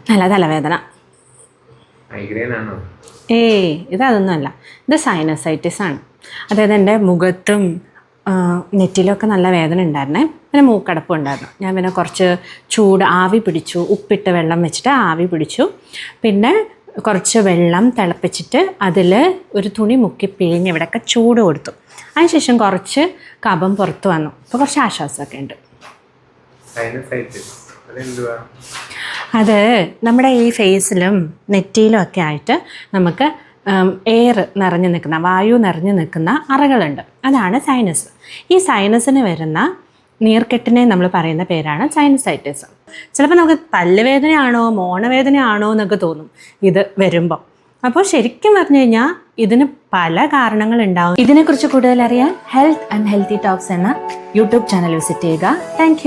നല്ല തലവേദന. ഇതൊന്നുമല്ല, ഇത് സൈനസൈറ്റിസ് ആണ്. അതായത് എൻ്റെ മുഖത്തും നെറ്റിലൊക്കെ നല്ല വേദന ഉണ്ടായിരുന്നേ. പിന്നെ മൂക്കടപ്പും ഉണ്ടായിരുന്നു. ഞാൻ പിന്നെ കുറച്ച് ആവി പിടിച്ചു, ഉപ്പിട്ട വെള്ളം വെച്ചിട്ട് ആവി പിടിച്ചു. പിന്നെ കുറച്ച് വെള്ളം തിളപ്പിച്ചിട്ട് അതിൽ ഒരു തുണി മുക്കി പിഴിഞ്ഞ് ഇവിടെയൊക്കെ ചൂട് കൊടുത്തു. അതിനുശേഷം കുറച്ച് കഫം പുറത്ത് വന്നു. അപ്പോൾ കുറച്ച് ആശ്വാസമൊക്കെ ഉണ്ട്. അത് നമ്മുടെ ഈ ഫേസിലും നെറ്റിയിലും ഒക്കെ ആയിട്ട് നമുക്ക് എയർ നിറഞ്ഞു നിൽക്കുന്ന, വായു നിറഞ്ഞു നിൽക്കുന്ന അറകളുണ്ട്. അതാണ് സൈനസ്. ഈ സൈനസിന് വരുന്ന നീർക്കെട്ടിനെ നമ്മൾ പറയുന്ന പേരാണ് സൈനസൈറ്റിസ്. ചിലപ്പോൾ നമുക്ക് പല്ലുവേദനയാണോ മോണവേദനയാണോ എന്നൊക്കെ തോന്നും ഇത് വരുമ്പോൾ. അപ്പോൾ ശരിക്കും പറഞ്ഞു കഴിഞ്ഞാൽ ഇതിന് പല കാരണങ്ങളുണ്ടാവും. ഇതിനെക്കുറിച്ച് കൂടുതൽ അറിയാൻ ഹെൽത്ത് ആൻഡ് ഹെൽത്തി ടോക്സ് എന്ന യൂട്യൂബ് ചാനൽ വിസിറ്റ് ചെയ്യുക. താങ്ക്